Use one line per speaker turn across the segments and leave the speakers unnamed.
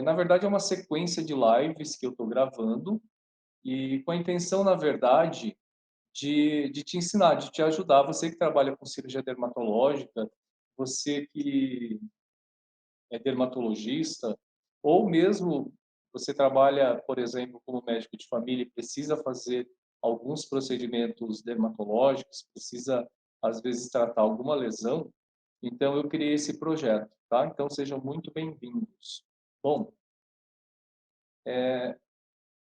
Na verdade, é uma sequência de lives que eu estou gravando e com a intenção, na verdade, de te ensinar, de te ajudar. Você que trabalha com cirurgia dermatológica, você que é dermatologista, ou mesmo você trabalha, por exemplo, como médico de família e precisa fazer alguns procedimentos dermatológicos, precisa, às vezes, tratar alguma lesão, então eu criei esse projeto, tá? Então sejam muito bem-vindos. Bom,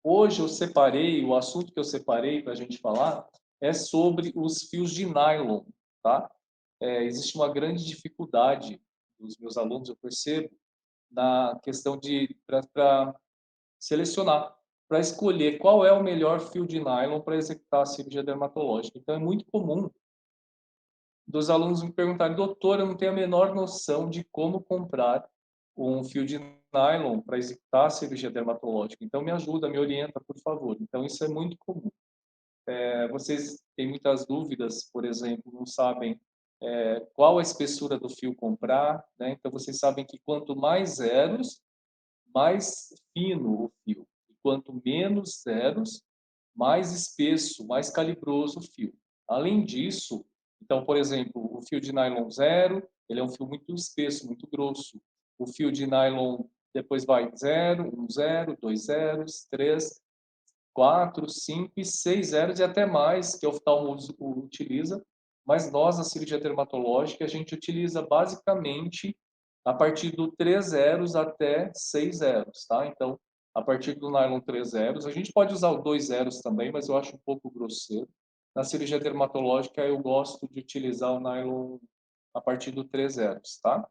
hoje eu separei, o assunto que eu separei para a gente falar é sobre os fios de nylon, tá? Existe uma grande dificuldade dos meus alunos, eu percebo, na questão de para selecionar, para escolher qual é o melhor fio de nylon para executar a cirurgia dermatológica. Então é muito comum dos alunos me perguntarem, doutor, eu não tenho a menor noção de como comprar um fio de nylon para executar a cirurgia dermatológica. Então me ajuda, me orienta, por favor. Então isso é muito comum. Vocês têm muitas dúvidas, por exemplo, não sabem qual a espessura do fio comprar, né? Então vocês sabem que quanto mais zeros, mais fino o fio. E quanto menos zeros, mais espesso, mais calibroso o fio. Além disso, então, por exemplo, o fio de nylon zero, ele é um fio muito espesso, muito grosso. O fio de nylon depois vai zero, um zero, dois zeros, três, quatro, cinco e seis zeros e até mais que o oftalmo utiliza. Mas nós, na cirurgia dermatológica, a gente utiliza basicamente a partir do 3 zeros até 6 zeros, tá? Então, a partir do nylon 3 zeros, a gente pode usar o 2 zeros também, mas eu acho um pouco grosseiro. Na cirurgia dermatológica, eu gosto de utilizar o nylon a partir do 3 zeros, tá?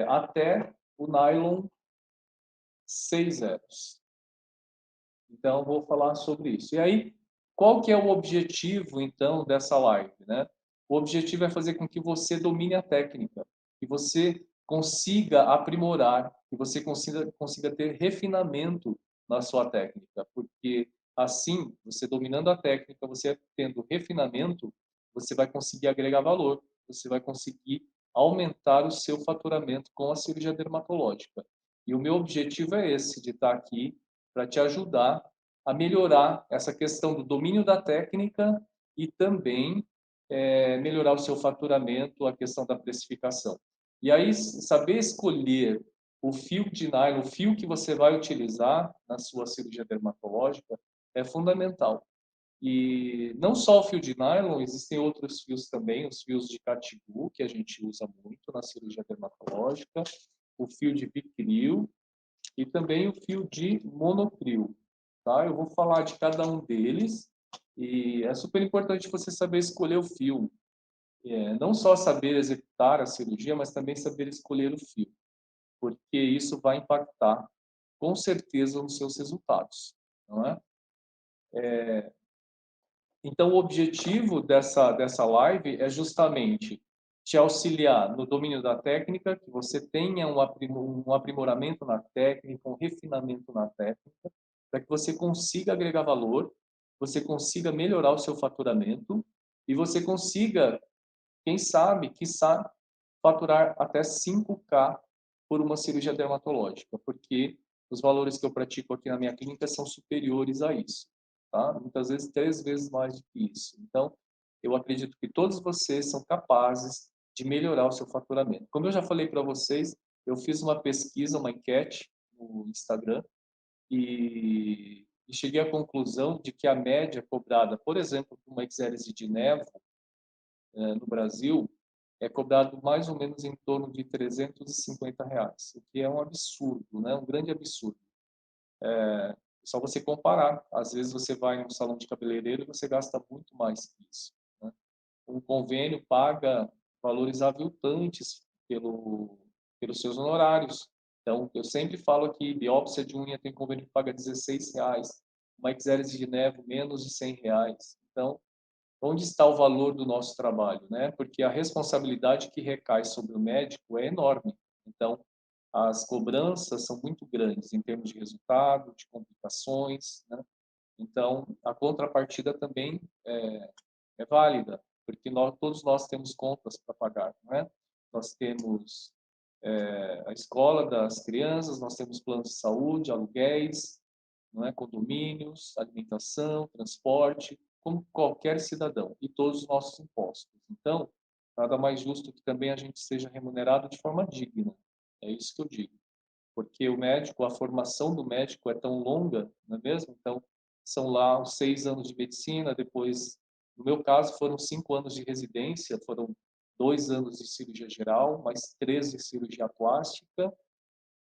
Até o nylon 6 zeros. Então, vou falar sobre isso. E aí, qual que é o objetivo, então, dessa live, né? O objetivo é fazer com que você domine a técnica, que você consiga aprimorar, que você consiga ter refinamento na sua técnica, porque assim, você dominando a técnica, você tendo refinamento, você vai conseguir agregar valor, você vai conseguir aumentar o seu faturamento com a cirurgia dermatológica. E o meu objetivo é esse, de estar aqui para te ajudar a melhorar essa questão do domínio da técnica e também melhorar o seu faturamento, a questão da precificação. E aí, saber escolher o fio de nylon, o fio que você vai utilizar na sua cirurgia dermatológica é fundamental. E não só o fio de nylon, existem outros fios também, os fios de catigu, que a gente usa muito na cirurgia dermatológica, o fio de bicril, e também o fio de monocril, tá? Eu vou falar de cada um deles e é super importante você saber escolher o fio. Não só saber executar a cirurgia, mas também saber escolher o fio, porque isso vai impactar com certeza nos seus resultados, não é? Então, o objetivo dessa live é justamente te auxiliar no domínio da técnica, que você tenha um aprimoramento na técnica, um refinamento na técnica, para que você consiga agregar valor, você consiga melhorar o seu faturamento e você consiga, quem sabe, quiçá, faturar até 5K por uma cirurgia dermatológica, porque os valores que eu pratico aqui na minha clínica são superiores a isso, tá? Muitas vezes 3 vezes mais do que isso. Então, eu acredito que todos vocês são capazes de melhorar o seu faturamento. Como eu já falei para vocês, eu fiz uma pesquisa, uma enquete no Instagram e cheguei à conclusão de que a média cobrada, por exemplo, por uma exérese de nevo no Brasil, é cobrado mais ou menos em torno de R$ 350, o que é um absurdo, né? Um grande absurdo. Só você comparar. Às vezes você vai em um salão de cabeleireiro e você gasta muito mais que isso, né? Um convênio paga valores aviltantes pelos seus honorários. Então, eu sempre falo que biópsia de unha tem convênio que paga R$ 16, uma exérese de nevo menos de R$ 100. Então, onde está o valor do nosso trabalho, né? Porque a responsabilidade que recai sobre o médico é enorme. Então, as cobranças são muito grandes em termos de resultado, de complicações, né? Então, a contrapartida também é válida, porque todos nós temos contas para pagar, não é? Nós temos a escola das crianças, nós temos planos de saúde, aluguéis, não é? Condomínios, alimentação, transporte, como qualquer cidadão, e todos os nossos impostos. Então, nada mais justo que também a gente seja remunerado de forma digna. É isso que eu digo. Porque o médico, a formação do médico é tão longa, não é mesmo? Então, são lá os 6 anos de medicina, depois, no meu caso, foram 5 anos de residência, foram 2 anos de cirurgia geral, mais 13 de cirurgia plástica,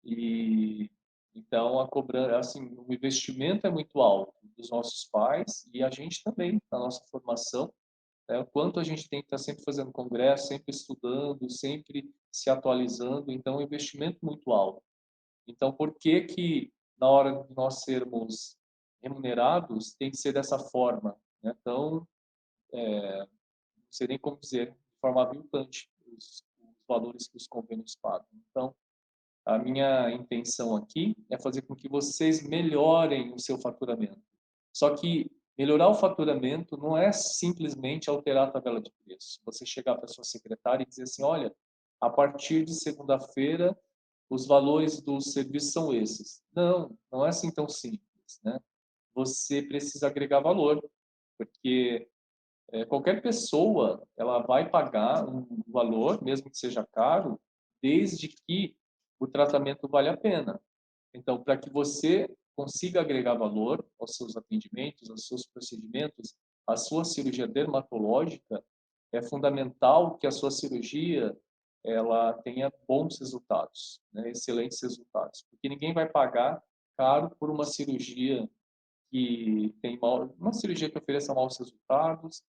e então a cobrança, assim, o investimento é muito alto dos nossos pais e a gente também, na nossa formação, o quanto a gente tem que estar sempre fazendo congresso, sempre estudando, sempre se atualizando, então é um investimento muito alto. Então, por que que na hora de nós sermos remunerados tem que ser dessa forma, né? Então, não sei nem como dizer, de forma aviltante os valores que os convênios pagam. Então, a minha intenção aqui é fazer com que vocês melhorem o seu faturamento. Só que melhorar o faturamento não é simplesmente alterar a tabela de preços. Você chegar para sua secretária e dizer assim, olha, a partir de segunda-feira os valores dos serviços são esses. Não, não é assim tão simples, né? Você precisa agregar valor, porque qualquer pessoa ela vai pagar um valor, mesmo que seja caro, desde que o tratamento vale a pena. Então, para que você consiga agregar valor aos seus atendimentos, aos seus procedimentos, à sua cirurgia dermatológica, é fundamental que a sua cirurgia ela tenha bons resultados, né? Excelentes resultados, porque ninguém vai pagar caro por uma cirurgia que tem uma cirurgia que ofereça maus resultados,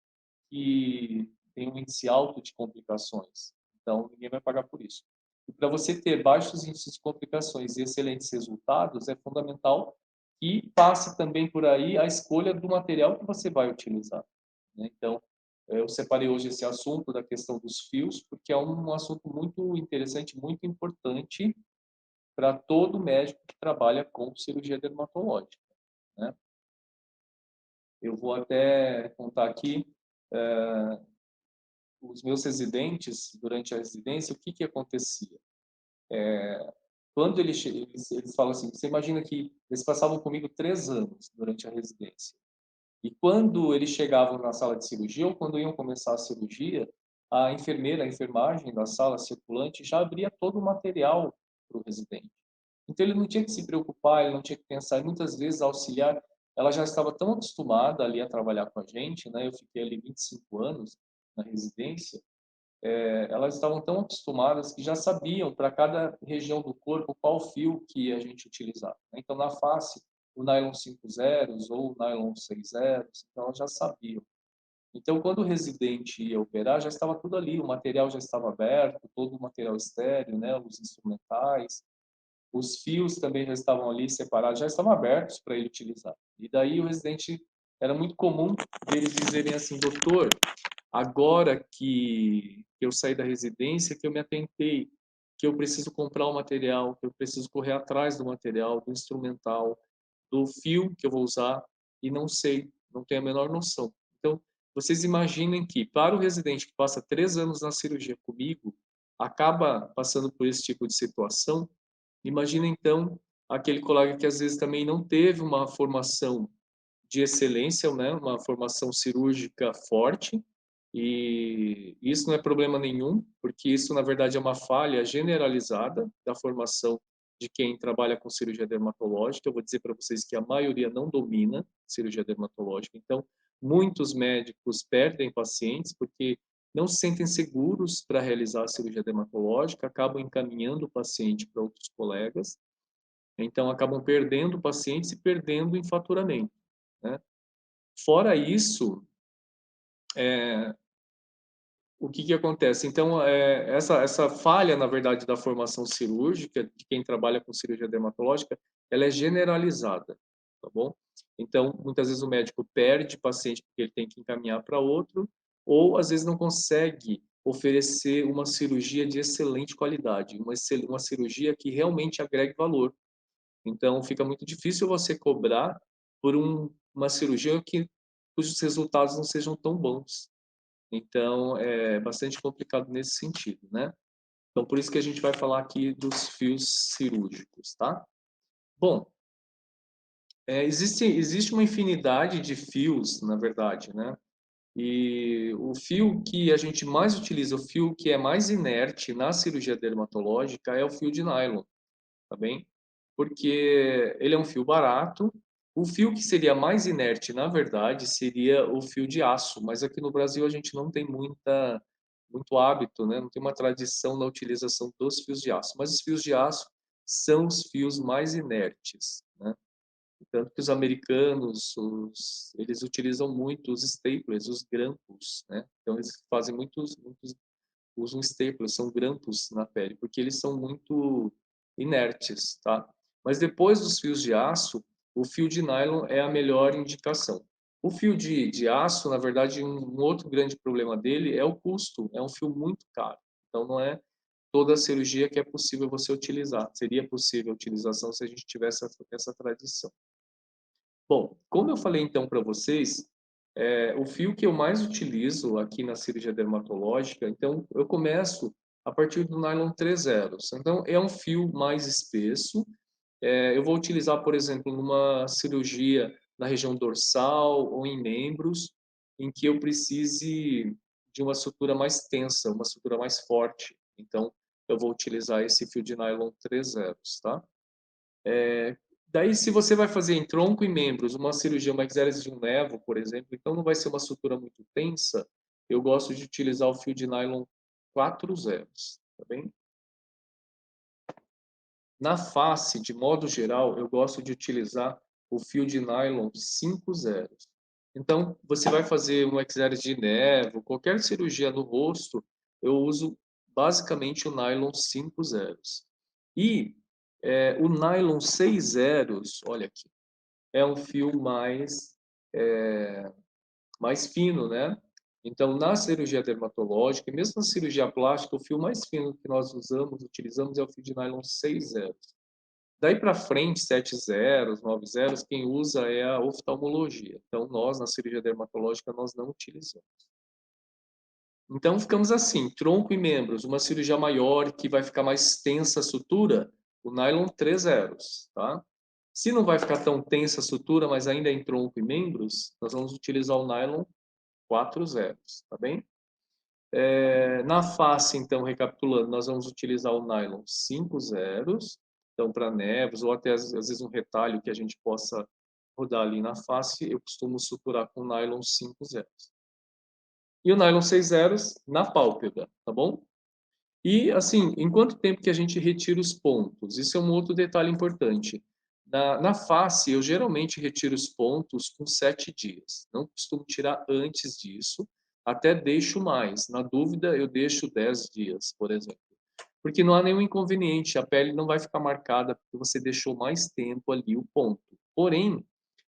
que tem um índice alto de complicações. Então, ninguém vai pagar por isso. E para você ter baixos índices de complicações e excelentes resultados, é fundamental que passe também por aí a escolha do material que você vai utilizar, né? Então, eu separei hoje esse assunto da questão dos fios, porque é um assunto muito interessante, muito importante para todo médico que trabalha com cirurgia dermatológica, né? Eu vou até contar aqui os meus residentes, durante a residência, o que que acontecia? Quando eles falam assim, você imagina que eles passavam comigo 3 anos durante a residência. E quando eles chegavam na sala de cirurgia, ou quando iam começar a cirurgia, a enfermeira, a enfermagem da sala circulante já abria todo o material para o residente. Então ele não tinha que se preocupar, ele não tinha que pensar. E muitas vezes a auxiliar, ela já estava tão acostumada ali a trabalhar com a gente, né? Eu fiquei ali 25 anos na residência, elas estavam tão acostumadas que já sabiam para cada região do corpo qual fio que a gente utilizava, né? Então, na face, o nylon 5 zeros ou o nylon 6 zeros, então elas já sabiam. Então, quando o residente ia operar, já estava tudo ali, o material já estava aberto, todo o material estéreo, né, os instrumentais, os fios também já estavam ali separados, já estavam abertos para ele utilizar. E daí o residente, era muito comum eles dizerem assim, doutor, agora que eu saí da residência, que eu me atentei, que eu preciso comprar o material, que eu preciso correr atrás do material, do instrumental, do fio que eu vou usar, e não sei, não tenho a menor noção. Então, vocês imaginem que, para o residente que passa 3 anos na cirurgia comigo, acaba passando por esse tipo de situação, imagina então aquele colega que às vezes também não teve uma formação de excelência, né? Uma formação cirúrgica forte, e isso não é problema nenhum, porque isso na verdade é uma falha generalizada da formação de quem trabalha com cirurgia dermatológica. Eu vou dizer para vocês que a maioria não domina cirurgia dermatológica, então muitos médicos perdem pacientes porque não se sentem seguros para realizar a cirurgia dermatológica, acabam encaminhando o paciente para outros colegas, então acabam perdendo pacientes e perdendo em faturamento, né? Fora isso, o que que acontece? Então, essa falha, na verdade, da formação cirúrgica, de quem trabalha com cirurgia dermatológica, ela é generalizada, tá bom? Então, muitas vezes o médico perde paciente porque ele tem que encaminhar para outro, ou às vezes não consegue oferecer uma cirurgia de excelente qualidade, uma cirurgia que realmente agregue valor. Então, fica muito difícil você cobrar por uma cirurgia cujos resultados não sejam tão bons. Então, é bastante complicado nesse sentido, né? Então, por isso que a gente vai falar aqui dos fios cirúrgicos, tá? Bom, existe uma infinidade de fios, na verdade, né? E o fio que a gente mais utiliza, o fio que é mais inerte na cirurgia dermatológica é o fio de nylon, tá bem? Porque ele é um fio barato. O fio que seria mais inerte, na verdade, seria o fio de aço, mas aqui no Brasil a gente não tem muito hábito, né? Não tem uma tradição na utilização dos fios de aço, mas os fios de aço são os fios mais inertes, né? Tanto que os americanos, eles utilizam muito os staplers, os grampos, né? Então eles fazem muitos usam staplers, são grampos na pele, porque eles são muito inertes, tá? Mas depois dos fios de aço, o fio de nylon é a melhor indicação. O fio de aço, na verdade, um outro grande problema dele é o custo. É um fio muito caro. Então não é toda a cirurgia que é possível você utilizar. Seria possível a utilização se a gente tivesse essa tradição. Bom, como eu falei então para vocês, o fio que eu mais utilizo aqui na cirurgia dermatológica, então eu começo a partir do nylon 3/0. Então é um fio mais espesso. Eu vou utilizar, por exemplo, numa cirurgia na região dorsal ou em membros, em que eu precise de uma sutura mais tensa, uma sutura mais forte. Então eu vou utilizar esse fio de nylon 3/0, tá? Daí, se você vai fazer em tronco e membros uma cirurgia, uma exérese de um nevo, por exemplo, então não vai ser uma sutura muito tensa, eu gosto de utilizar o fio de nylon 4/0, tá bem? Na face, de modo geral, eu gosto de utilizar o fio de nylon 5/0. Então, você vai fazer uma exérese de nevo, qualquer cirurgia no rosto, eu uso basicamente o nylon 5/0. E o nylon 6/0, olha aqui, é um fio mais fino, né? Então, na cirurgia dermatológica, e mesmo na cirurgia plástica, o fio mais fino que nós utilizamos é o fio de nylon 6/0. Daí para frente, 7/0, 9/0, quem usa é a oftalmologia. Então, nós, na cirurgia dermatológica, nós não utilizamos. Então, ficamos assim, tronco e membros, uma cirurgia maior que vai ficar mais tensa a sutura, o nylon 3/0, tá? Se não vai ficar tão tensa a sutura, mas ainda é em tronco e membros, nós vamos utilizar o nylon 4/0, tá bem? Na face, então, recapitulando, nós vamos utilizar o nylon 5/0, então para nevos, ou até às vezes um retalho que a gente possa rodar ali na face, eu costumo suturar com nylon 5/0. E o nylon 6/0 na pálpebra, tá bom? E, assim, em quanto tempo que a gente retira os pontos? Isso é um outro detalhe importante. Na face, eu geralmente retiro os pontos com 7 dias. Não costumo tirar antes disso, até deixo mais. Na dúvida, eu deixo 10 dias, por exemplo. Porque não há nenhum inconveniente, a pele não vai ficar marcada porque você deixou mais tempo ali o ponto. Porém,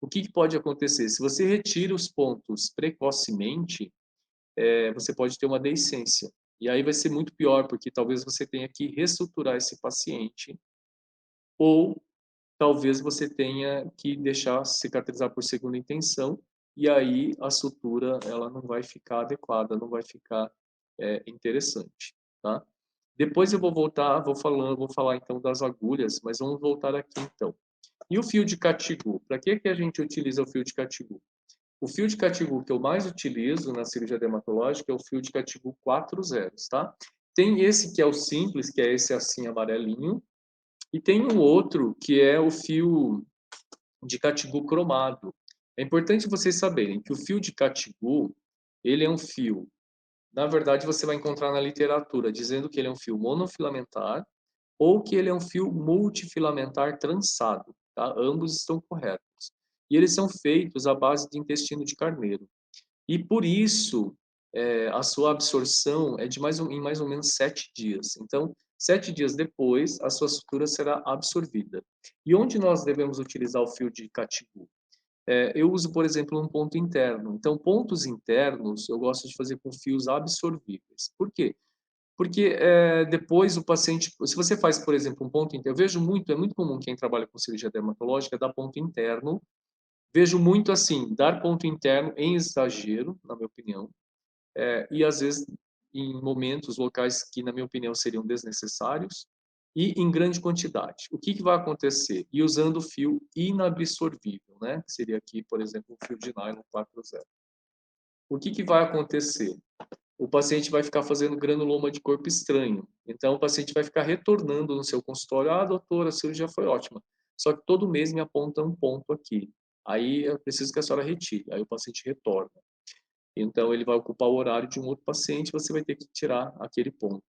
o que pode acontecer? Se você retira os pontos precocemente, você pode ter uma deiscência. E aí vai ser muito pior, porque talvez você tenha que reestruturar esse paciente, ou talvez você tenha que deixar cicatrizar por segunda intenção, e aí a sutura ela não vai ficar adequada, não vai ficar interessante, tá? Depois eu vou voltar, vou falar então das agulhas, mas vamos voltar aqui então. E o fio de Cattigu? Para que a gente utiliza o fio de Cattigu? O fio de Cattigu que eu mais utilizo na cirurgia dermatológica é o fio de Cattigu 4/0, tá? Tem esse que é o simples, que é esse assim amarelinho, e tem um outro que é o fio de Cattigu cromado. É importante vocês saberem que o fio de Cattigu, ele é um fio, na verdade você vai encontrar na literatura dizendo que ele é um fio monofilamentar ou que ele é um fio multifilamentar trançado, tá? Ambos estão corretos. E eles são feitos à base de intestino de carneiro. E por isso, a sua absorção é em mais ou menos 7 dias. Então, 7 dias depois, a sua sutura será absorvida. E onde nós devemos utilizar o fio de Cattigu? Eu uso, por exemplo, um ponto interno. Então, pontos internos eu gosto de fazer com fios absorvíveis. Por quê? Porque depois o paciente, se você faz, por exemplo, um ponto interno, eu vejo muito, é muito comum quem trabalha com cirurgia dermatológica dar ponto interno. Vejo muito assim, dar ponto interno em exagero, na minha opinião, e às vezes em momentos, locais que, na minha opinião, seriam desnecessários, e em grande quantidade. O que vai acontecer? E usando fio inabsorvível, né? Que seria aqui, por exemplo, um fio de nylon 4.0. O que vai acontecer? O paciente vai ficar fazendo granuloma de corpo estranho. Então, o paciente vai ficar retornando no seu consultório. Ah, doutora, a cirurgia foi ótima. Só que todo mês me aponta um ponto aqui. Aí eu preciso que a senhora retire. Aí o paciente retorna. Então, ele vai ocupar o horário de um outro paciente, você vai ter que tirar aquele ponto.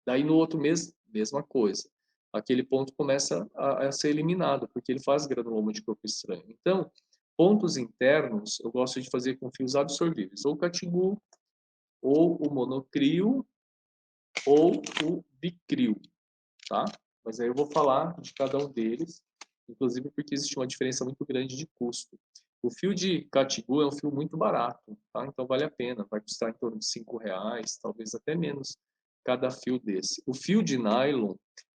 Daí, no outro mês, mesma coisa. Aquele ponto começa a ser eliminado, porque ele faz granuloma de corpo estranho. Então, pontos internos, eu gosto de fazer com fios absorvíveis, ou Catigu, ou o monocrio, ou o bicrio, tá? Mas aí eu vou falar de cada um deles, inclusive porque existe uma diferença muito grande de custo. O fio de Catigu é um fio muito barato, tá? Então vale a pena, vai custar em torno de R$ 5, talvez até menos, cada fio desse. O fio de nylon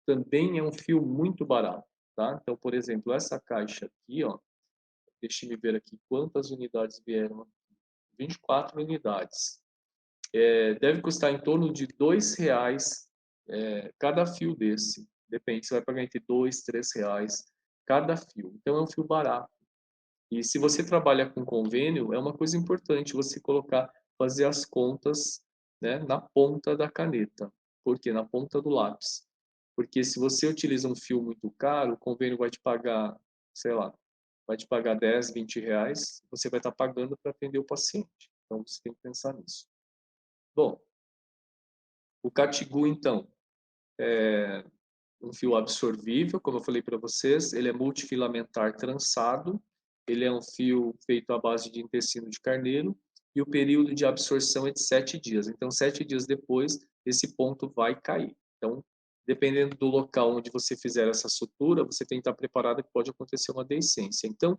também é um fio muito barato, tá? Então, por exemplo, essa caixa aqui, ó, deixa eu ver aqui quantas unidades vieram. 24 unidades. Deve custar em torno de R$ 2 cada fio desse. Depende, você vai pagar entre R$ 2 e R$ 3 cada fio. Então é um fio barato. E se você trabalha com convênio, é uma coisa importante você colocar, fazer as contas, né, na ponta da caneta. Por quê? Na ponta do lápis. Porque se você utiliza um fio muito caro, o convênio vai te pagar, sei lá, vai te pagar 10, R$ 20, você vai estar pagando para atender o paciente. Então você tem que pensar nisso. Bom, o Catigu, então, é um fio absorvível, como eu falei para vocês, ele é multifilamentar trançado, ele é um fio feito à base de intestino de carneiro e o período de absorção é de 7 dias. Então, 7 dias depois, esse ponto vai cair. Então, dependendo do local onde você fizer essa sutura, você tem que estar preparado que pode acontecer uma deiscência. Então,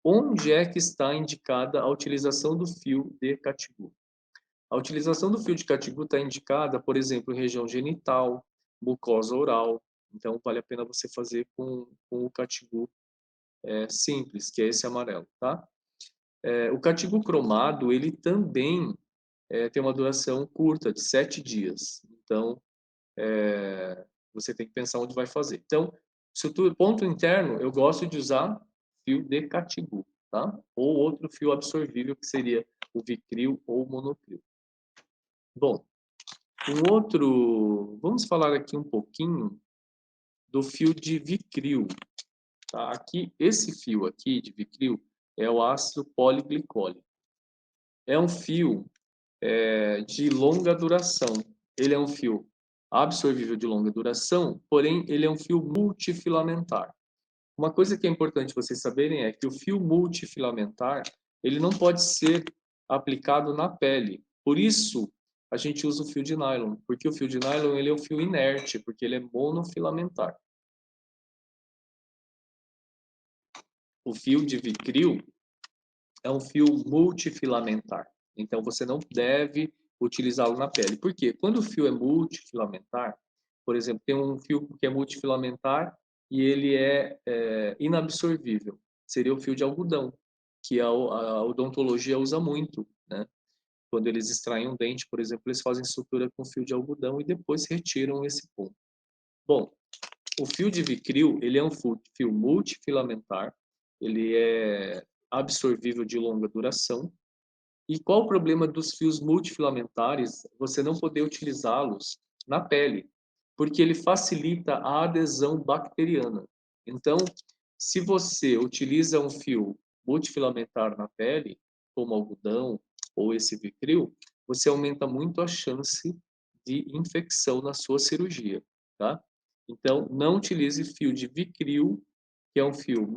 onde é que está indicada a utilização do fio de Catigu? A utilização do fio de Catigu está indicada, por exemplo, em região genital, mucosa oral. Então, vale a pena você fazer com o Catigu simples, que é esse amarelo, tá? O Catigu cromado, ele também tem uma duração curta, de 7 dias. Então, você tem que pensar onde vai fazer. Então, sutura, ponto interno, eu gosto de usar fio de Catigu, tá? Ou outro fio absorvível, que seria o Vicryl ou o Monocryl. Bom, vamos falar aqui um pouquinho do fio de Vicryl, tá? Aqui, esse fio aqui de Vicryl é o ácido poliglicólico. É um fio de longa duração. Ele é um fio absorvível de longa duração, porém ele é um fio multifilamentar. Uma coisa que é importante vocês saberem é que o fio multifilamentar, ele não pode ser aplicado na pele. Por isso, a gente usa o fio de nylon, porque o fio de nylon ele é um fio inerte, porque ele é monofilamentar. O fio de Vicryl é um fio multifilamentar, então você não deve utilizá-lo na pele. Por quê? Quando o fio é multifilamentar, por exemplo, tem um fio que é multifilamentar e ele é inabsorvível, seria o fio de algodão, que a odontologia usa muito, né? Quando eles extraem um dente, por exemplo, eles fazem sutura com fio de algodão e depois retiram esse ponto. Bom, o fio de Vicryl, ele é um fio multifilamentar, ele é absorvível de longa duração. E qual o problema dos fios multifilamentares? Você não poder utilizá-los na pele, porque ele facilita a adesão bacteriana. Então, se você utiliza um fio multifilamentar na pele, como algodão ou esse Vicryl, você aumenta muito a chance de infecção na sua cirurgia, tá? Então, não utilize fio de Vicryl, que é um fio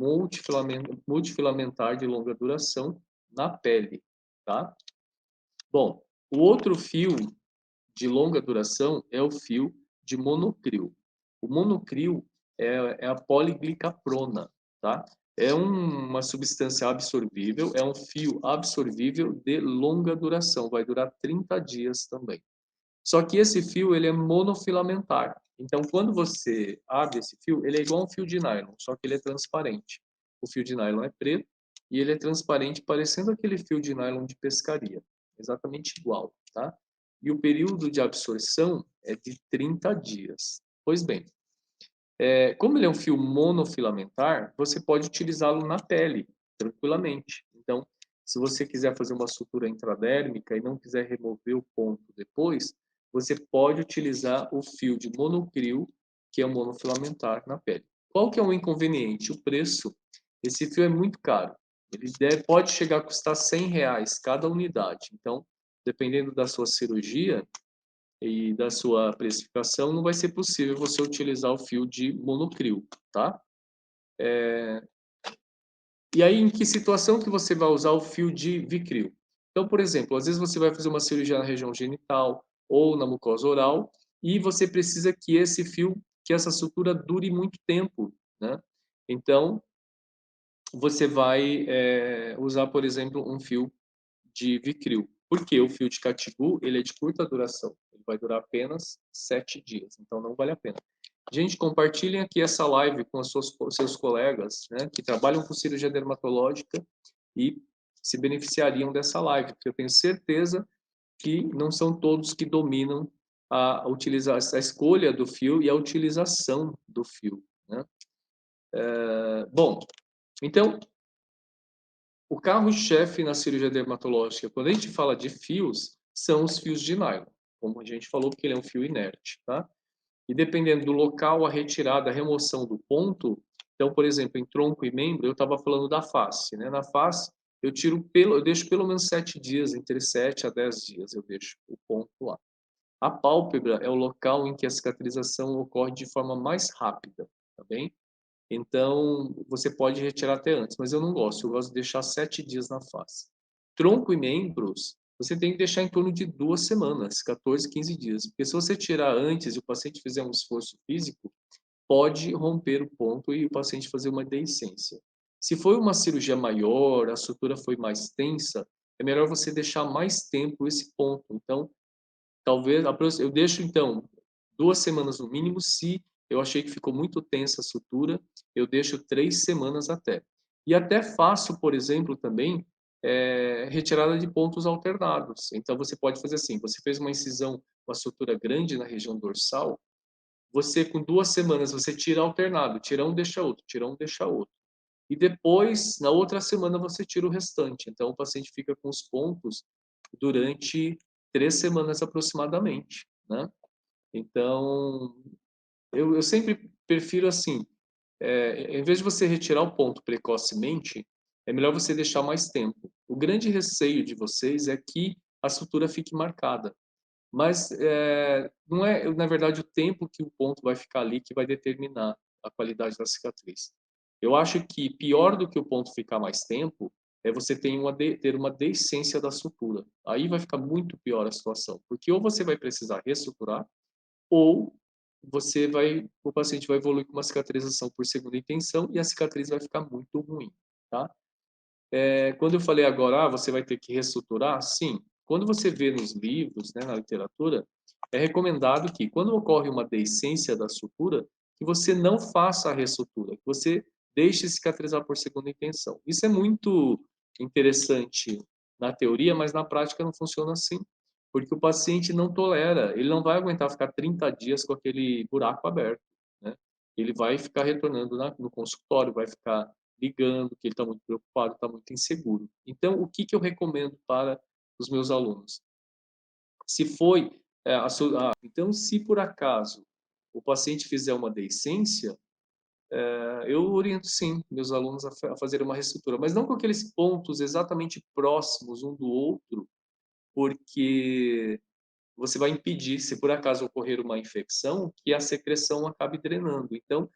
multifilamentar de longa duração, na pele, tá? Bom, o outro fio de longa duração é o fio de monocrio. O monocrio é a poliglicaprona, tá? É uma substância absorvível, é um fio absorvível de longa duração, vai durar 30 dias também. Só que esse fio ele é monofilamentar. Então, quando você abre esse fio, ele é igual a um fio de nylon, só que ele é transparente. O fio de nylon é preto e ele é transparente, parecendo aquele fio de nylon de pescaria. Exatamente igual, tá? e o período de absorção é de 30 dias. Pois bem, como ele é um fio monofilamentar, você pode utilizá-lo na pele, tranquilamente. Então, se você quiser fazer uma sutura intradérmica e não quiser remover o ponto depois, você pode utilizar o fio de monocril, que é o monofilamentar, na pele. Qual que é o inconveniente? O preço. Esse fio é muito caro. Pode chegar a custar R$ 100 cada unidade. Então, dependendo da sua cirurgia, e da sua precificação, não vai ser possível você utilizar o fio de monocril, tá? E aí, em que situação que você vai usar o fio de vicril? Então, por exemplo, às vezes você vai fazer uma cirurgia na região genital ou na mucosa oral e você precisa que esse fio, que essa sutura dure muito tempo, né? Então, você vai usar, por exemplo, um fio de vicril. Porque o fio de catigu, ele é de curta duração. Ele vai durar apenas 7 dias. Então, não vale a pena. Gente, compartilhem aqui essa live com os seus colegas, né, que trabalham com cirurgia dermatológica e se beneficiariam dessa live, porque eu tenho certeza que não são todos que dominam a escolha do fio e a utilização do fio, né? Bom, então, o carro-chefe na cirurgia dermatológica, quando a gente fala de fios, são os fios de nylon, como a gente falou, porque ele é um fio inerte, tá? E dependendo do local, a retirada, a remoção do ponto, então, por exemplo, em tronco e membro, eu estava falando da face, né? Na face, eu deixo pelo menos 7 dias, entre 7 a 10 dias, eu deixo o ponto lá. A pálpebra é o local em que a cicatrização ocorre de forma mais rápida, tá bem? Então, você pode retirar até antes, mas eu não gosto. Eu gosto de deixar 7 dias na face. Tronco e membros, você tem que deixar em torno de 2 semanas, 14, 15 dias. Porque se você tirar antes e o paciente fizer um esforço físico, pode romper o ponto e o paciente fazer uma deiscência. Se foi uma cirurgia maior, a sutura foi mais tensa, é melhor você deixar mais tempo esse ponto. Então, talvez, eu deixo então 2 semanas no mínimo. Se eu achei que ficou muito tensa a sutura, eu deixo 3 semanas até. E até faço, por exemplo, também retirada de pontos alternados. Então você pode fazer assim: você fez uma incisão, uma sutura grande na região dorsal, você com 2 semanas você tira alternado, tira um, deixa outro, tira um, deixa outro. E depois, na outra semana, você tira o restante. Então o paciente fica com os pontos durante 3 semanas aproximadamente, né? Então, eu sempre prefiro assim, em vez de você retirar o ponto precocemente, é melhor você deixar mais tempo. O grande receio de vocês é que a sutura fique marcada, mas não é, na verdade, o tempo que o ponto vai ficar ali que vai determinar a qualidade da cicatriz. Eu acho que pior do que o ponto ficar mais tempo é você ter uma deiscência da sutura. Aí vai ficar muito pior a situação, porque ou você vai precisar ressuturar, ou o paciente vai evoluir com uma cicatrização por segunda intenção e a cicatriz vai ficar muito ruim, tá? Quando eu falei agora, você vai ter que ressuturar, sim. Quando você vê nos livros, né, na literatura, é recomendado que, quando ocorre uma deiscência da sutura, que você não faça a ressutura, que você deixe cicatrizar por segunda intenção. Isso é muito interessante na teoria, mas na prática não funciona assim, porque o paciente não tolera, ele não vai aguentar ficar 30 dias com aquele buraco aberto, né? Ele vai ficar retornando no consultório, vai ficar ligando, que ele está muito preocupado, está muito inseguro. Então, o que eu recomendo para os meus alunos? Se foi, então, se por acaso o paciente fizer uma deiscência, eu oriento sim meus alunos a fazer uma reestrutura, mas não com aqueles pontos exatamente próximos um do outro, porque você vai impedir, se por acaso ocorrer uma infecção, que a secreção acabe drenando. Então,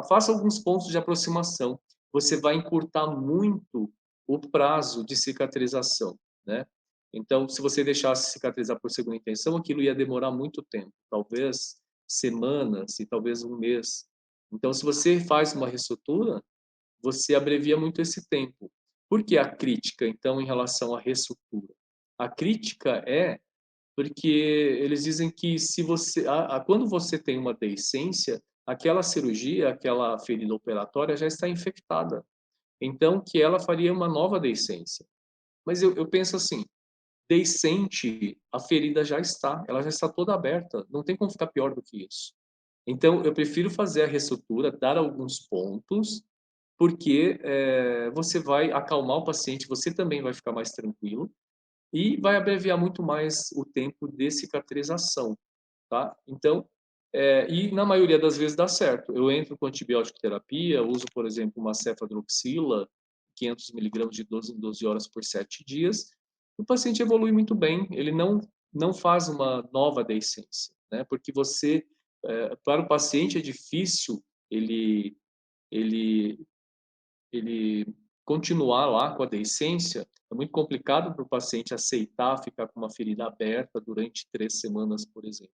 faça alguns pontos de aproximação. Você vai encurtar muito o prazo de cicatrização, né? Então, se você deixasse cicatrizar por segunda intenção, aquilo ia demorar muito tempo, talvez semanas e talvez um mês. Então, se você faz uma ressutura, você abrevia muito esse tempo. Por que a crítica, então, em relação à ressutura? A crítica é porque eles dizem que se você, quando você tem uma deiscência, aquela cirurgia, aquela ferida operatória já está infectada. Então, que ela faria uma nova deiscência. Mas eu penso assim, deiscente, a ferida já está, ela já está toda aberta, não tem como ficar pior do que isso. Então, eu prefiro fazer a ressutura, dar alguns pontos, porque você vai acalmar o paciente, você também vai ficar mais tranquilo e vai abreviar muito mais o tempo de cicatrização, tá? Então, e na maioria das vezes dá certo. Eu entro com antibiótico terapia, uso, por exemplo, uma cefadroxila, 500 miligramas de 12 em 12 horas por 7 dias. O paciente evolui muito bem, ele não faz uma nova deiscência, né? Porque para o paciente é difícil ele ele ele continuar lá com a deiscência. É muito complicado para o paciente aceitar ficar com uma ferida aberta durante 3 semanas, por exemplo.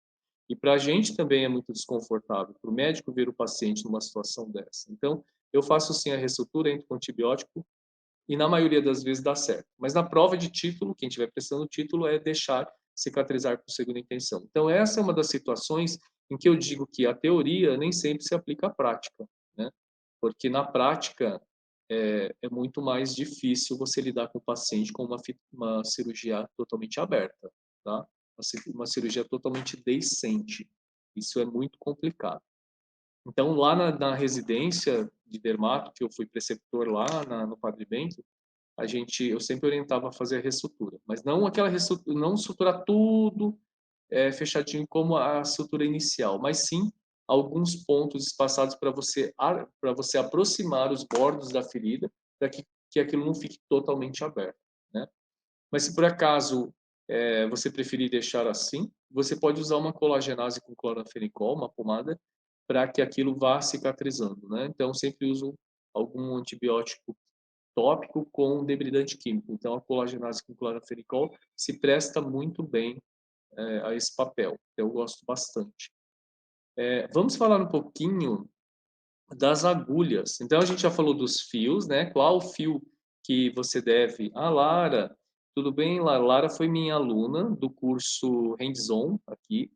E para a gente também é muito desconfortável, para o médico ver o paciente numa situação dessa. Então, eu faço sim a ressutura, entro com antibiótico e na maioria das vezes dá certo. Mas na prova de título, quem estiver prestando o título é deixar cicatrizar por segunda intenção. Então, essa é uma das situações em que eu digo que a teoria nem sempre se aplica à prática, né? Porque na prática é muito mais difícil você lidar com o paciente com uma cirurgia totalmente aberta, tá? Uma cirurgia totalmente deiscente. Isso é muito complicado. Então, lá na residência de dermato, que eu fui preceptor lá no Padre Bento, eu sempre orientava a fazer a ressutura, mas não aquela ressutura, não suturar tudo fechadinho como a sutura inicial, mas sim alguns pontos espaçados para você aproximar os bordos da ferida para que aquilo não fique totalmente aberto, né? Mas se por acaso você preferir deixar assim, você pode usar uma colagenase com cloranfenicol, uma pomada, para que aquilo vá cicatrizando, né? Então sempre uso algum antibiótico tópico com debridante químico. Então a colagenase com cloranfenicol se presta muito bem a esse papel. Eu gosto bastante. Vamos falar um pouquinho das agulhas. Então a gente já falou dos fios, né? Qual o fio que você deve? Ah, Lara, tudo bem? Lara foi minha aluna do curso Hands-On aqui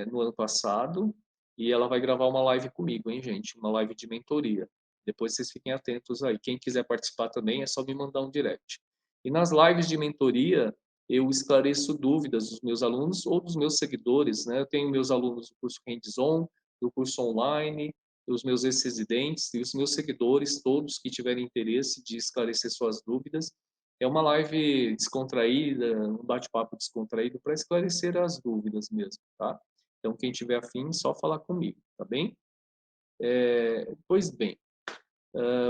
no ano passado e ela vai gravar uma live comigo, hein, gente? Uma live de mentoria. Depois vocês fiquem atentos aí. Quem quiser participar também é só me mandar um direct. E nas lives de mentoria eu esclareço dúvidas dos meus alunos ou dos meus seguidores, né? Eu tenho meus alunos do curso Hands-On, do curso online, os meus ex-residentes e os meus seguidores, todos que tiverem interesse de esclarecer suas dúvidas. É uma live descontraída, um bate-papo descontraído para esclarecer as dúvidas mesmo, tá? Então, quem tiver afim, só falar comigo, tá bem? Pois bem,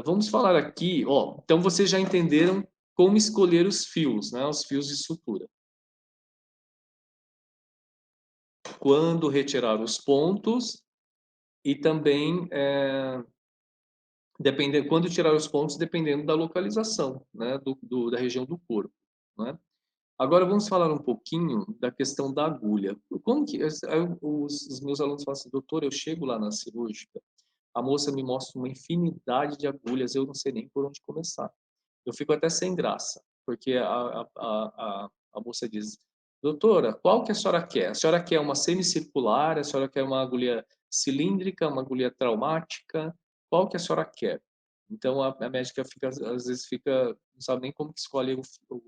vamos falar aqui, ó. Então, vocês já entenderam como escolher os fios, né? Os fios de sutura. Quando retirar os pontos e também quando tirar os pontos, dependendo da localização, né? Da região do corpo, né? Agora vamos falar um pouquinho da questão da agulha. Como que os meus alunos falam assim, doutor, eu chego lá na cirúrgica, a moça me mostra uma infinidade de agulhas, eu não sei nem por onde começar. Eu fico até sem graça, porque a moça diz, doutora, qual que a senhora quer? A senhora quer uma semicircular? A senhora quer uma agulha cilíndrica, uma agulha traumática? Qual que a senhora quer? Então a médica às vezes não sabe nem como que escolhe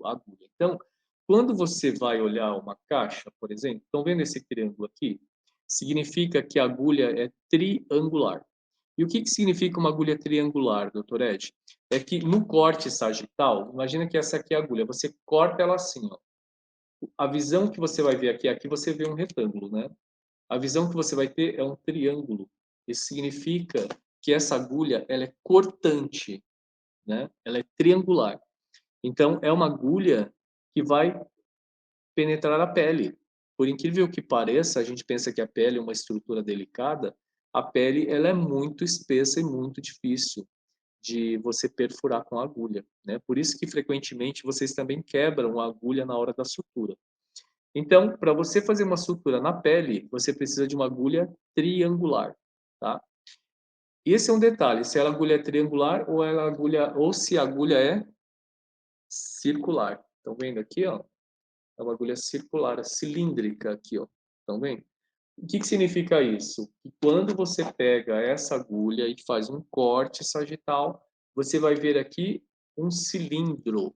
a agulha. Então, quando você vai olhar uma caixa, por exemplo, estão vendo esse triângulo aqui? Significa que a agulha é triangular. E o que significa uma agulha triangular, doutor Ed? É que no corte sagital, imagina que essa aqui é a agulha, você corta ela assim, ó. A visão que você vai ver aqui você vê um retângulo, né? A visão que você vai ter é um triângulo. Isso significa que essa agulha, ela é cortante, né? Ela é triangular. Então, é uma agulha que vai penetrar a pele. Por incrível que pareça, a gente pensa que a pele é uma estrutura delicada, a pele ela é muito espessa e muito difícil de você perfurar com a agulha, né? Por isso que frequentemente vocês também quebram a agulha na hora da sutura. Então, para você fazer uma sutura na pele, você precisa de uma agulha triangular, tá? E esse é um detalhe, se a agulha é triangular ou se a agulha é circular. Estão vendo aqui, ó? É uma agulha circular, cilíndrica aqui, ó. Estão vendo? O que significa isso? Que quando você pega essa agulha e faz um corte sagital, você vai ver aqui um cilindro.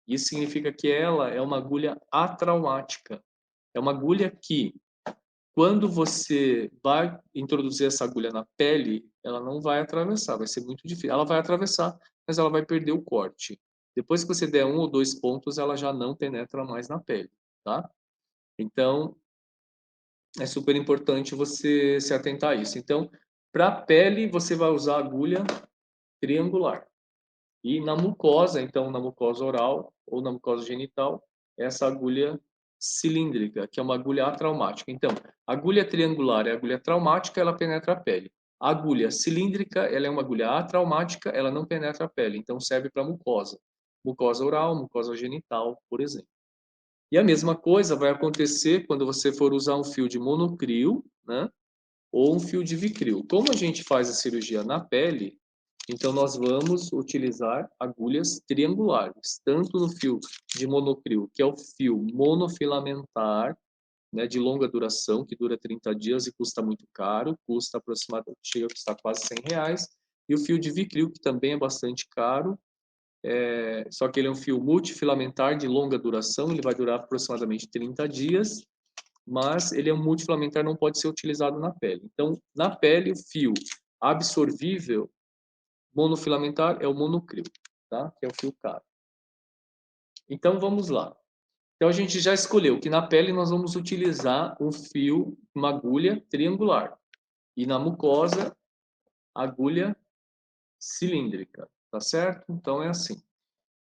Isso significa que ela é uma agulha atraumática. É uma agulha que, quando você vai introduzir essa agulha na pele, ela não vai atravessar, vai ser muito difícil. Ela vai atravessar, mas ela vai perder o corte. Depois que você der 1 ou 2 pontos, ela já não penetra mais na pele, tá? Então, é super importante você se atentar a isso. Então, para a pele, você vai usar agulha triangular. E na mucosa, então, na mucosa oral ou na mucosa genital, essa agulha cilíndrica, que é uma agulha atraumática. Então, a agulha triangular é a agulha traumática, ela penetra a pele. A agulha cilíndrica, ela é uma agulha atraumática, ela não penetra a pele, então serve para mucosa. Mucosa oral, mucosa genital, por exemplo. E a mesma coisa vai acontecer quando você for usar um fio de monocrio, né? Ou um fio de vicryl. Como a gente faz a cirurgia na pele, então nós vamos utilizar agulhas triangulares, tanto no fio de monocrio, que é o fio monofilamentar, né, de longa duração, que dura 30 dias e custa muito caro, custa aproximadamente, chega a custar quase R$ 100, e o fio de vicryl, que também é bastante caro, só que ele é um fio multifilamentar de longa duração, ele vai durar aproximadamente 30 dias, mas ele é um multifilamentar, não pode ser utilizado na pele. Então, na pele, o fio absorvível monofilamentar é o monocrio, tá? Que é o fio caro. Então, vamos lá. Então, a gente já escolheu que na pele nós vamos utilizar um fio, uma agulha triangular. E na mucosa, agulha cilíndrica, tá certo? Então, é assim.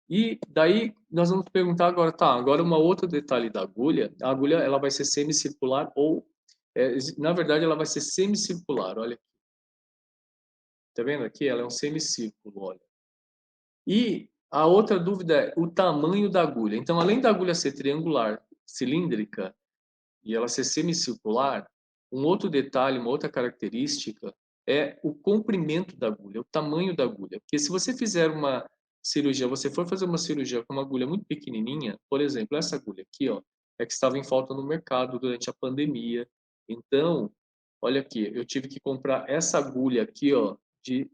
E daí nós vamos perguntar agora, tá, agora uma outra detalhe da agulha, a agulha ela vai ser semicircular ou, na verdade ela vai ser semicircular, olha, tá vendo aqui? Ela é um semicírculo, olha. E a outra dúvida é o tamanho da agulha. Então, além da agulha ser triangular, cilíndrica e ela ser semicircular, um outro detalhe, uma outra característica é o comprimento da agulha, o tamanho da agulha. Porque se você fizer uma cirurgia, você for fazer uma cirurgia com uma agulha muito pequenininha, por exemplo, essa agulha aqui, ó, é que estava em falta no mercado durante a pandemia. Então, olha aqui, eu tive que comprar essa agulha aqui, ó, de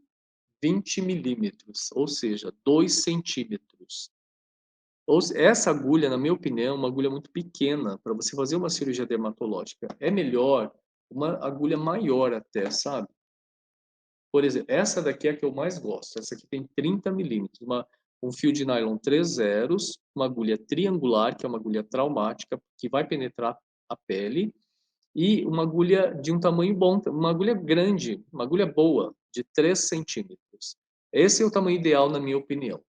20 milímetros, ou seja, 2 centímetros. Essa agulha, na minha opinião, é uma agulha muito pequena para você fazer uma cirurgia dermatológica. É melhor uma agulha maior até, sabe? Por exemplo, essa daqui é a que eu mais gosto. Essa aqui tem 30 milímetros, um fio de nylon 3 zeros, uma agulha triangular, que é uma agulha traumática, que vai penetrar a pele, e uma agulha de um tamanho bom, uma agulha grande, uma agulha boa, de 3 centímetros. Esse é o tamanho ideal, na minha opinião.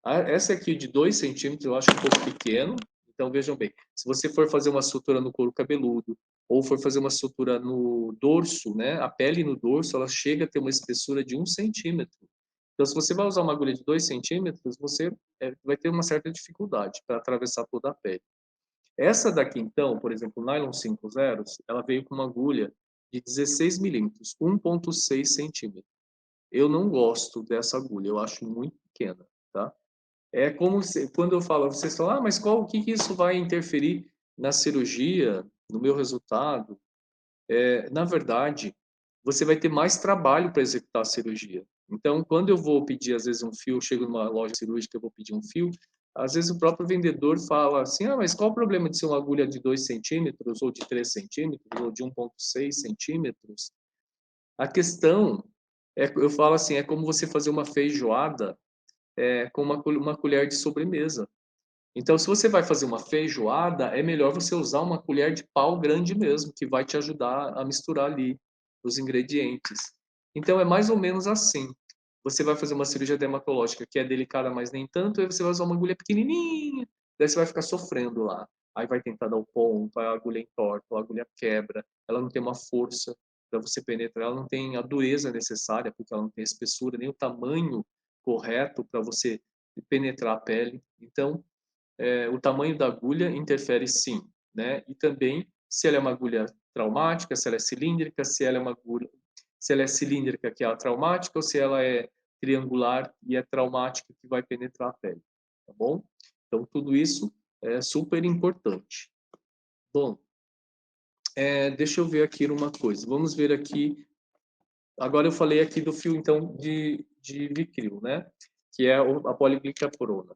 Essa aqui de 2 centímetros eu acho um pouco pequeno. Então, vejam bem, se você for fazer uma sutura no couro cabeludo, ou for fazer uma sutura no dorso, né? A pele no dorso, ela chega a ter uma espessura de 1 centímetro. Então, se você vai usar uma agulha de 2 centímetros, você vai ter uma certa dificuldade para atravessar toda a pele. Essa daqui, então, por exemplo, o nylon 5 zeros, ela veio com uma agulha de 16 milímetros, 1,6 centímetros. Eu não gosto dessa agulha, eu acho muito pequena, tá? É como se, quando eu falo, vocês falam, mas o que que isso vai interferir na cirurgia, no meu resultado? Na verdade, você vai ter mais trabalho para executar a cirurgia. Então, quando eu vou pedir, às vezes, um fio, chego numa loja cirúrgica, eu vou pedir um fio, às vezes o próprio vendedor fala assim, mas qual o problema de ser uma agulha de 2 centímetros, ou de 3 centímetros, ou de 1,6 centímetros? A questão, eu falo assim, é como você fazer uma feijoada com uma colher de sobremesa. Então, se você vai fazer uma feijoada, é melhor você usar uma colher de pau grande mesmo, que vai te ajudar a misturar ali os ingredientes. Então, é mais ou menos assim. Você vai fazer uma cirurgia dermatológica que é delicada, mas nem tanto, aí você vai usar uma agulha pequenininha, daí você vai ficar sofrendo lá. Aí vai tentar dar o ponto, a agulha entorta, a agulha quebra, ela não tem uma força para você penetrar, ela não tem a dureza necessária, porque ela não tem a espessura, nem o tamanho correto para você penetrar a pele. Então, o tamanho da agulha interfere sim, né? E também se ela é uma agulha traumática, se ela é cilíndrica, se ela é uma agulha, se ela é cilíndrica que é a traumática ou se ela é triangular e é traumática que vai penetrar a pele, tá bom? Então tudo isso é super importante. Bom, deixa eu ver aqui uma coisa. Vamos ver aqui. Agora eu falei aqui do fio então de Vicryl, né? Que é a poliglicaprona.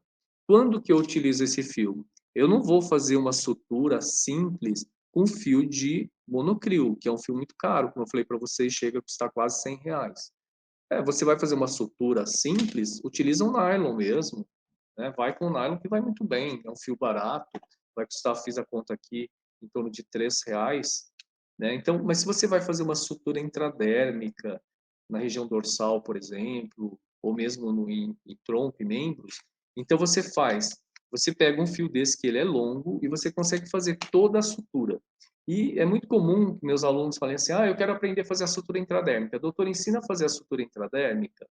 quando que eu utilizo esse fio? Eu não vou fazer uma sutura simples com fio de monocrio, que é um fio muito caro, como eu falei para vocês, chega a custar quase R$ 100. Você vai fazer uma sutura simples, utiliza um nylon mesmo, né? Vai com nylon que vai muito bem, é um fio barato, vai custar, fiz a conta aqui, em torno de R$ 3, né? Então, mas se você vai fazer uma sutura intradérmica, na região dorsal, por exemplo, ou mesmo em tronco e membros, então você pega um fio desse que ele é longo e você consegue fazer toda a sutura. E é muito comum que meus alunos falem assim, eu quero aprender a fazer a sutura intradérmica. Doutor, ensina a fazer a sutura intradérmica?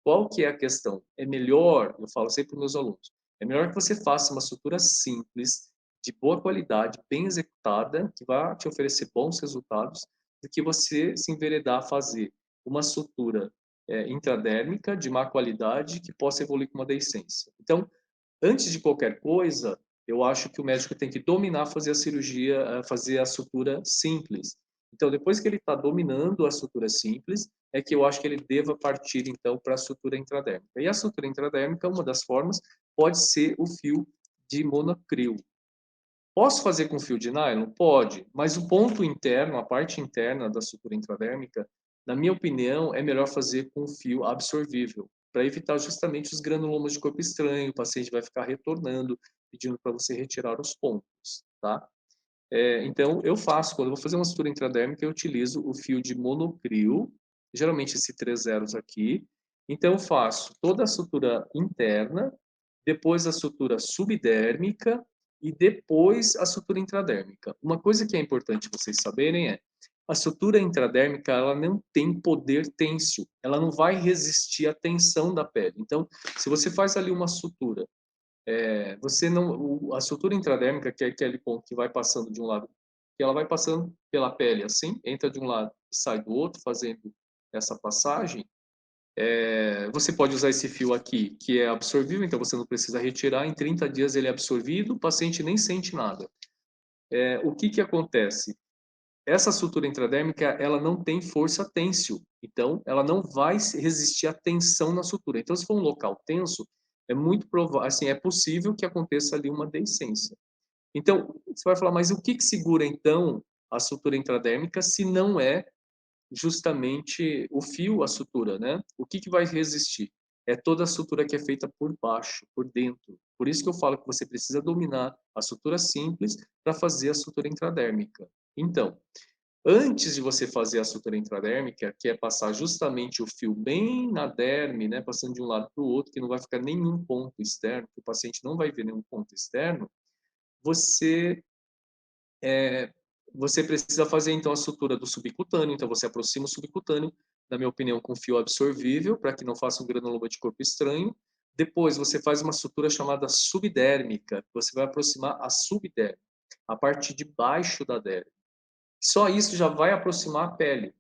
Qual que é a questão? É melhor, eu falo sempre para os meus alunos, é melhor que você faça uma sutura simples, de boa qualidade, bem executada, que vai te oferecer bons resultados, do que você se enveredar a fazer uma sutura intradérmica de má qualidade que possa evoluir com uma deiscência. Então, antes de qualquer coisa, eu acho que o médico tem que dominar fazer a cirurgia, fazer a sutura simples. Então, depois que ele está dominando a sutura simples, é que eu acho que ele deva partir, então, para a sutura intradérmica. E a sutura intradérmica, uma das formas, pode ser o fio de monocrio. Posso fazer com fio de nylon? Pode, mas o ponto interno, a parte interna da sutura intradérmica, na minha opinião, é melhor fazer com fio absorvível, para evitar justamente os granulomas de corpo estranho, o paciente vai ficar retornando, pedindo para você retirar os pontos, tá? Então, eu faço, quando eu vou fazer uma sutura intradérmica, eu utilizo o fio de monocrio, geralmente esse 3 zeros aqui. Então, eu faço toda a sutura interna, depois a sutura subdérmica e depois a sutura intradérmica. Uma coisa que é importante vocês saberem é, a sutura intradérmica, ela não tem poder têncil, ela não vai resistir à tensão da pele. Então, se você faz ali uma sutura você não, a sutura intradérmica, que é aquele ponto que vai passando de um lado, que ela vai passando pela pele assim, entra de um lado e sai do outro, fazendo essa passagem. Você pode usar esse fio aqui, que é absorvível, então você não precisa retirar. Em 30 dias ele é absorvido, o paciente nem sente nada. O que que acontece? Essa sutura intradérmica, ela não tem força têncil, então ela não vai resistir à tensão na sutura. Então, se for um local tenso, é muito provável, assim, é possível que aconteça ali uma deiscência. Então, você vai falar, mas o que que segura então a sutura intradérmica se não é justamente o fio, a sutura, né? O que que vai resistir? É toda a sutura que é feita por baixo, por dentro. Por isso que eu falo que você precisa dominar a sutura simples para fazer a sutura intradérmica. Então, antes de você fazer a sutura intradérmica, que é passar justamente o fio bem na derme, né, passando de um lado para o outro, que não vai ficar nenhum ponto externo, que o paciente não vai ver nenhum ponto externo, você você precisa fazer então a sutura do subcutâneo, então você aproxima o subcutâneo, na minha opinião, com fio absorvível, para que não faça um granuloma de corpo estranho. Depois você faz uma sutura chamada subdérmica, você vai aproximar a subderme, a parte de baixo da derme. Só isso já vai aproximar a pele.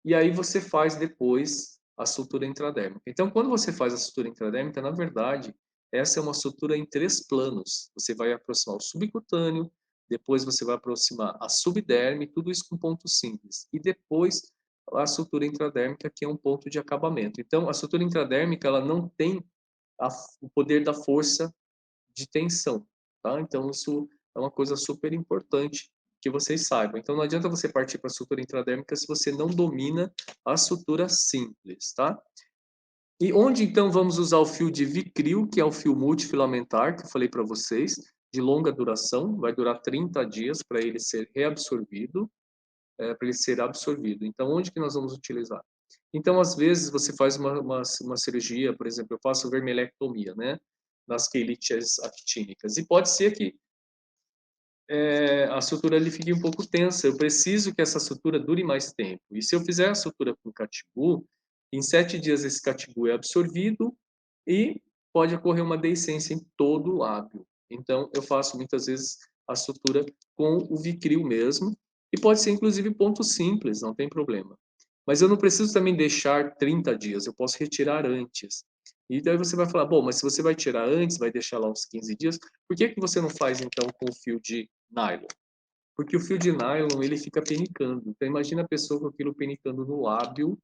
E aí você faz depois a sutura intradérmica. Então, quando você faz a sutura intradérmica, na verdade, essa é uma sutura em 3 planos. Você vai aproximar o subcutâneo, depois você vai aproximar a subderme, tudo isso com ponto simples. E depois a sutura intradérmica, que é um ponto de acabamento. Então, a sutura intradérmica, ela não tem o poder da força de tensão, tá? Então, isso é uma coisa super importante que vocês saibam. Então, não adianta você partir para a sutura intradérmica se você não domina a sutura simples, tá? E onde, então, vamos usar o fio de Vicryl, que é o fio multifilamentar, que eu falei para vocês, de longa duração, vai durar 30 dias para ele ser reabsorvido, para ele ser absorvido. Então, onde que nós vamos utilizar? Então, às vezes, você faz uma cirurgia, por exemplo, eu faço vermelhectomia, né? Nas queilites actínicas. E pode ser que a sutura ali fique um pouco tensa. Eu preciso que essa sutura dure mais tempo. E se eu fizer a sutura com catibu, em 7 dias esse catibu é absorvido e pode ocorrer uma deiscência em todo o lábio. Então, eu faço muitas vezes a sutura com o Vicryl mesmo, e pode ser inclusive ponto simples, não tem problema. Mas eu não preciso também deixar 30 dias, eu posso retirar antes. E daí você vai falar, bom, mas se você vai tirar antes, vai deixar lá uns 15 dias, por que que você não faz então com o fio de nylon? Porque o fio de nylon, ele fica penicando. Então imagina a pessoa com aquilo penicando no lábio,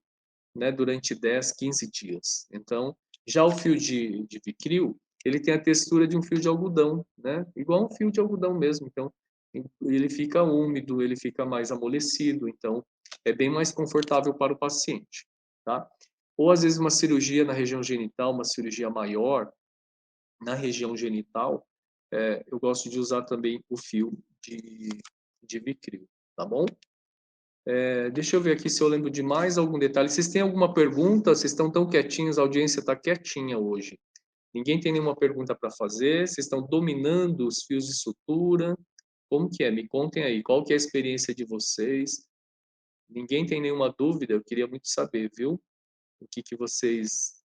né, durante 10, 15 dias. Então, já o fio de Vicryl, ele tem a textura de um fio de algodão, né? Igual um fio de algodão mesmo. Então, ele fica úmido, ele fica mais amolecido, então é bem mais confortável para o paciente, tá? Ou às vezes uma cirurgia na região genital, uma cirurgia maior na região genital, eu gosto de usar também o fio de Vicryl, tá bom? Deixa eu ver aqui se eu lembro de mais algum detalhe. Vocês têm alguma pergunta? Vocês estão tão quietinhos, a audiência está quietinha hoje. Ninguém tem nenhuma pergunta para fazer? Vocês estão dominando os fios de sutura? Como que é? Me contem aí, qual que é a experiência de vocês? Ninguém tem nenhuma dúvida? Eu queria muito saber, viu? O que que vocês,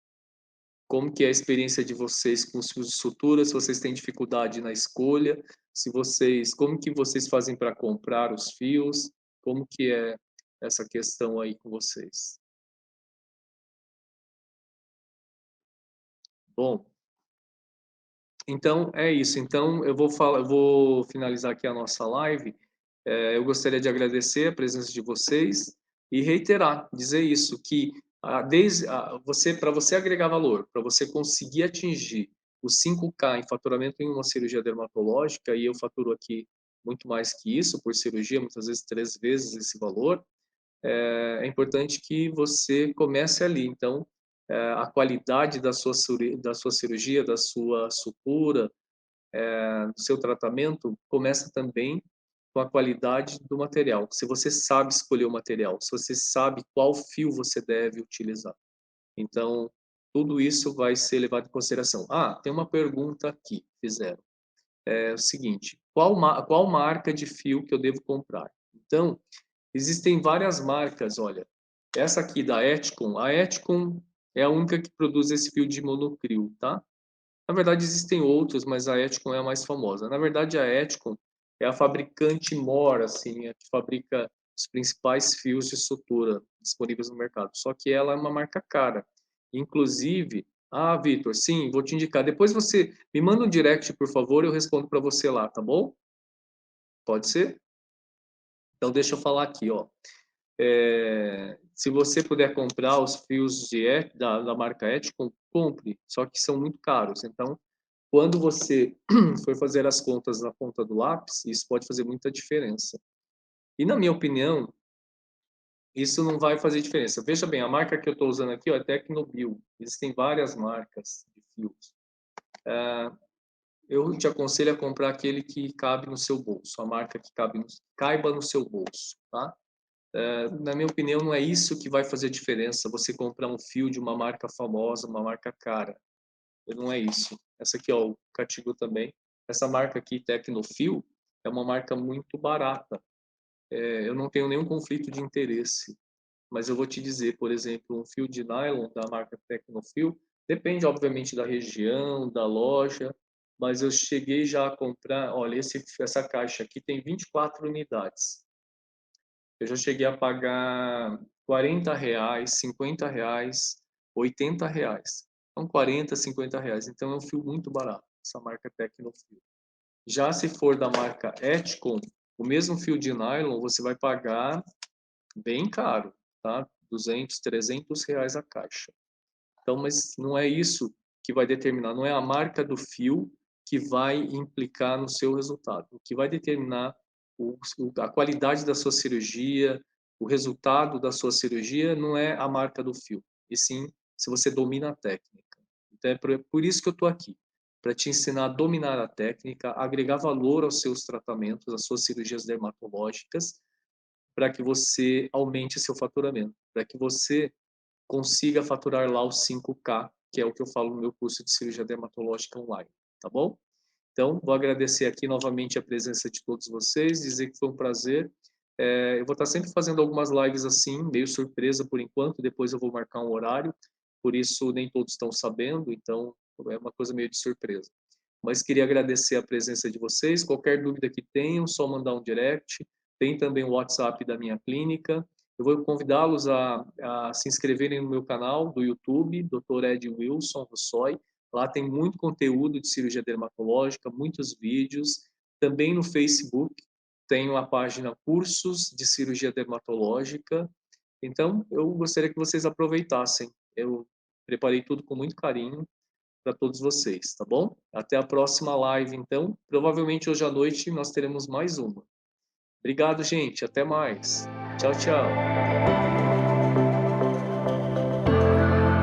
como que é a experiência de vocês com os fios de sutura? Se vocês têm dificuldade na escolha, se vocês, como que vocês fazem para comprar os fios? Como que é essa questão aí com vocês? Bom, então é isso. Então eu vou finalizar aqui a nossa live. Eu gostaria de agradecer a presença de vocês e reiterar, dizer isso, que para você agregar valor, para você conseguir atingir os 5K em faturamento em uma cirurgia dermatológica, e eu faturo aqui muito mais que isso por cirurgia, muitas vezes 3 vezes esse valor, é importante que você comece ali. Então, a qualidade da sua cirurgia, da sua sutura, do seu tratamento, começa também com a qualidade do material. Se você sabe escolher o material, se você sabe qual fio você deve utilizar. Então, tudo isso vai ser levado em consideração. Ah, tem uma pergunta aqui, fizeram. É o seguinte, qual marca de fio que eu devo comprar? Então, existem várias marcas, olha. Essa aqui da Eticon, a Eticon é a única que produz esse fio de monocril, tá? Na verdade, existem outros, mas a Eticon é a mais famosa. Na verdade, a Eticon é a fabricante mor, assim, a que fabrica os principais fios de sutura disponíveis no mercado. Só que ela é uma marca cara. Inclusive, Vitor, sim, vou te indicar. Depois você me manda um direct, por favor, eu respondo para você lá, tá bom? Pode ser? Então, deixa eu falar aqui, ó. Se você puder comprar os fios da marca Eticon, compre, só que são muito caros. Então, quando você for fazer as contas na ponta do lápis, isso pode fazer muita diferença. E, na minha opinião, isso não vai fazer diferença. Veja bem, a marca que eu estou usando aqui ó, é Tecnobio. Existem várias marcas de fios. Eu te aconselho a comprar aquele que cabe no seu bolso, a marca que caiba no seu bolso, tá? Na minha opinião, não é isso que vai fazer diferença, você comprar um fio de uma marca famosa, uma marca cara. Não é isso. Essa aqui, ó, o Cartigo também. Essa marca aqui, Tecnofil, é uma marca muito barata. Eu não tenho nenhum conflito de interesse. Mas eu vou te dizer, por exemplo, um fio de nylon da marca Tecnofil, depende, obviamente, da região, da loja, mas eu cheguei já a comprar, olha, essa caixa aqui tem 24 unidades. Eu já cheguei a pagar R$ 40, R$ 50, R$ 80. Então, R$ 40, R$ 50. Então, é um fio muito barato, essa marca Tecnofil. Já se for da marca Eticon, o mesmo fio de nylon você vai pagar bem caro, tá? R$ 200, R$ 300 a caixa. Então, mas não é isso que vai determinar, não é a marca do fio que vai implicar no seu resultado. O que vai determinar a qualidade da sua cirurgia, o resultado da sua cirurgia não é a marca do fio, e sim se você domina a técnica. Então, é por isso que eu estou aqui, para te ensinar a dominar a técnica, agregar valor aos seus tratamentos, às suas cirurgias dermatológicas, para que você aumente seu faturamento, para que você consiga faturar lá os 5K, que é o que eu falo no meu curso de cirurgia dermatológica online, tá bom? Então, vou agradecer aqui novamente a presença de todos vocês, dizer que foi um prazer. Eu vou estar sempre fazendo algumas lives assim, meio surpresa por enquanto, depois eu vou marcar um horário, por isso nem todos estão sabendo, então é uma coisa meio de surpresa. Mas queria agradecer a presença de vocês. Qualquer dúvida que tenham, só mandar um direct. Tem também o WhatsApp da minha clínica. Eu vou convidá-los a se inscreverem no meu canal do YouTube, Dr. Ed Wilson Russoy. Lá tem muito conteúdo de cirurgia dermatológica, muitos vídeos. Também no Facebook tenho a página Cursos de Cirurgia Dermatológica. Então, eu gostaria que vocês aproveitassem. Eu preparei tudo com muito carinho para todos vocês, tá bom? Até a próxima live, então. Provavelmente hoje à noite nós teremos mais uma. Obrigado, gente. Até mais. Tchau, tchau.